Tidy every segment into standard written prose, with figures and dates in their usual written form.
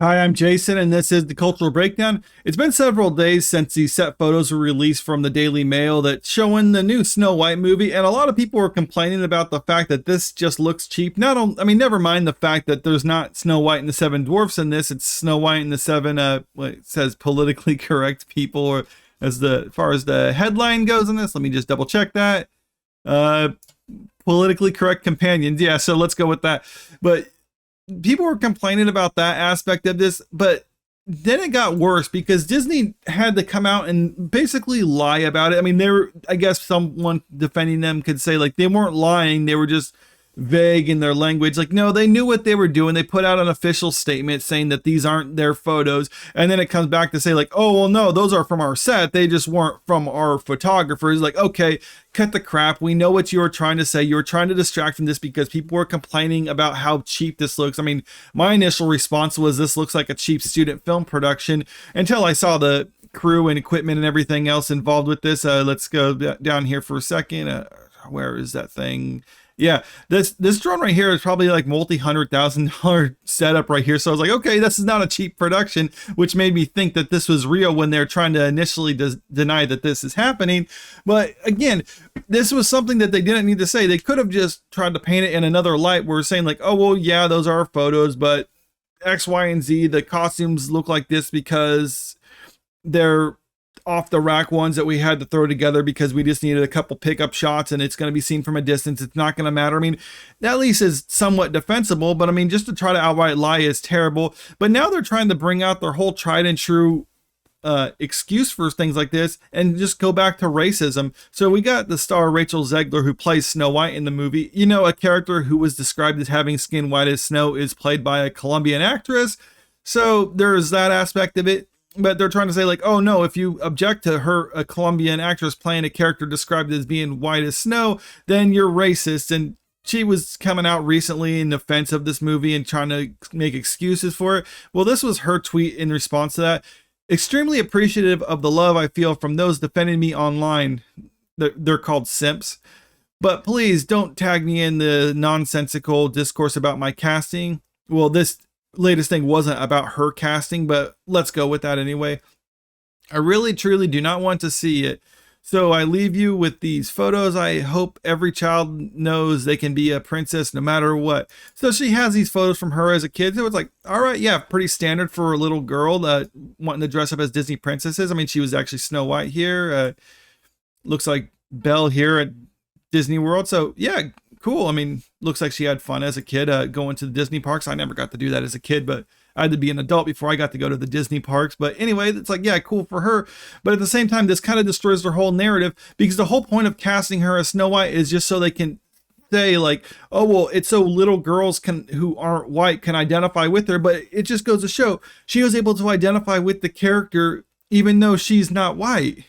Hi, I'm Jason, and this is the Cultural Breakdown. It's been several days since the set photos were released from the Daily Mail that showing the new Snow White movie, and a lot of people were complaining about the fact that this just looks cheap. Never mind the fact that there's not Snow White and the Seven Dwarfs in this. It's Snow White and the seven, what it says, politically correct people, or as far as the headline goes in this. Let me just double check that. Politically correct companions. Yeah, so let's go with that. But people were complaining about that aspect of this, but then it got worse because Disney had to come out and basically lie about it. I mean, I guess someone defending them could say like they weren't lying, they were just vague in their language. Like, no, they knew what they were doing. They put out an official statement saying that these aren't their photos. And then it comes back to say like, oh, well, no, those are from our set. They just weren't from our photographers. Like, okay, cut the crap. We know what you were trying to say. You were trying to distract from this because people were complaining about how cheap this looks. I mean, my initial response was this looks like a cheap student film production until I saw the crew and equipment and everything else involved with this. Let's go down here for a second. Where is that thing? Yeah, this drone right here is probably like multi-$100,000 setup right here. So I was like, okay, this is not a cheap production, which made me think that this was real when they're trying to initially deny that this is happening. But again, this was something that they didn't need to say. They could have just tried to paint it in another light. We're saying like, oh, well, yeah, those are our photos, but X, Y, and Z, the costumes look like this because they're off the rack ones that we had to throw together because we just needed a couple pickup shots and it's going to be seen from a distance. It's not going to matter. I mean, that at least is somewhat defensible, but I mean, just to try to outright lie is terrible. But now they're trying to bring out their whole tried and true excuse for things like this and just go back to racism. So we got the star Rachel Zegler, who plays Snow White in the movie. You know, a character who was described as having skin white as snow is played by a Colombian actress. So there's that aspect of it. But they're trying to say like, oh no, if you object to a Colombian actress playing a character described as being white as snow, then you're racist. And she was coming out recently in defense of this movie and trying to make excuses for it. Well, this was her tweet in response to that. Extremely appreciative of the love I feel from those defending me online. They're called simps. But please don't tag me in the nonsensical discourse about my casting. Well, this latest thing wasn't about her casting, but let's go with that anyway. I really truly do not want to see it, so I leave you with these photos. I hope every child knows they can be a princess no matter what. So she has these photos from her as a kid. So it's like, all right, yeah, pretty standard for a little girl wanting to dress up as Disney princesses. I mean, she was actually Snow White here. Looks like Belle here at Disney World. So yeah, cool. I mean, looks like she had fun as a kid going to the Disney parks. I never got to do that as a kid, but I had to be an adult before I got to go to the Disney parks. But anyway, it's like, yeah, cool for her. But at the same time, this kind of destroys their whole narrative because the whole point of casting her as Snow White is just so they can say like, oh, well, it's so little girls who aren't white can identify with her. But it just goes to show she was able to identify with the character even though she's not white.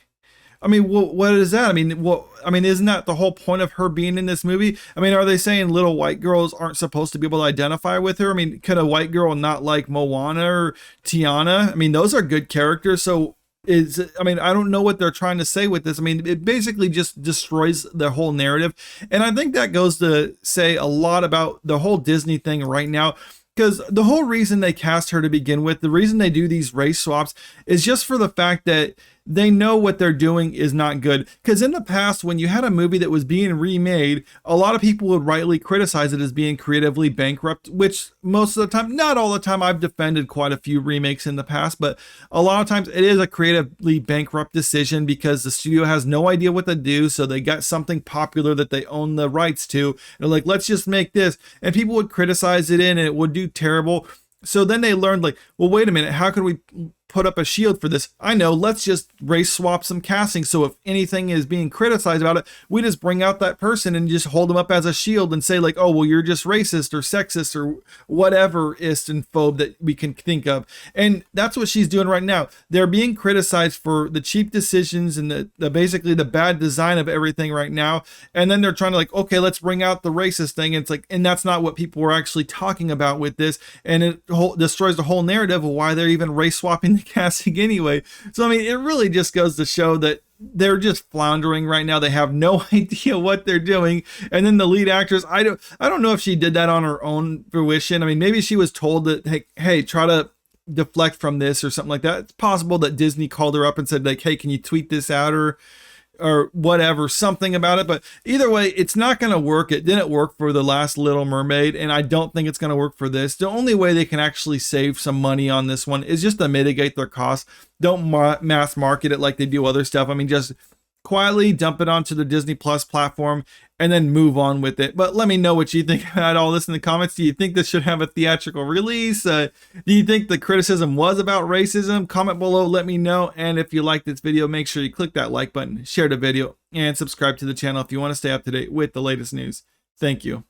I mean, what is that? I mean, isn't that the whole point of her being in this movie? I mean, are they saying little white girls aren't supposed to be able to identify with her? I mean, could a white girl not like Moana or Tiana? I mean, those are good characters. So I don't know what they're trying to say with this. I mean, it basically just destroys the whole narrative. And I think that goes to say a lot about the whole Disney thing right now. Because the whole reason they cast her to begin with, the reason they do these race swaps is just for the fact that they know what they're doing is not good. Because in the past, when you had a movie that was being remade, a lot of people would rightly criticize it as being creatively bankrupt, which most of the time, not all the time, I've defended quite a few remakes in the past, but a lot of times it is a creatively bankrupt decision because the studio has no idea what to do. So they got something popular that they own the rights to. And they're like, let's just make this. And people would criticize it and it would do terrible. So then they learned like, well, wait a minute, how can we put up a shield for this? I know, let's just race swap some casting. So if anything is being criticized about it, we just bring out that person and just hold them up as a shield and say like, oh, well, you're just racist or sexist or whatever ist and phobe that we can think of. And that's what she's doing right now. They're being criticized for the cheap decisions and the basically the bad design of everything right now. And then they're trying to like, okay, let's bring out the racist thing. And it's like, and that's not what people were actually talking about with this. And it destroys the whole narrative of why they're even race swapping the casting anyway. So I mean, it really just goes to show that they're just floundering right now. They have no idea what they're doing. And then the lead actress, I don't know if she did that on her own fruition. I mean, maybe she was told that, hey, try to deflect from this or something like that. It's possible that Disney called her up and said like, hey, can you tweet this out or whatever, something about it. But either way, it's not going to work. It didn't work for the last Little Mermaid, and I don't think it's going to work for this. The only way they can actually save some money on this one is just to mitigate their costs. Don't mass market it like they do other stuff. I mean, just quietly dump it onto the Disney Plus platform and then move on with it. But let me know what you think about all this in the comments. Do you think this should have a theatrical release? Do you think the criticism was about racism? Comment below, let me know. And if you like this video, make sure you click that like button, share the video, and subscribe to the channel if you want to stay up to date with the latest news. Thank you.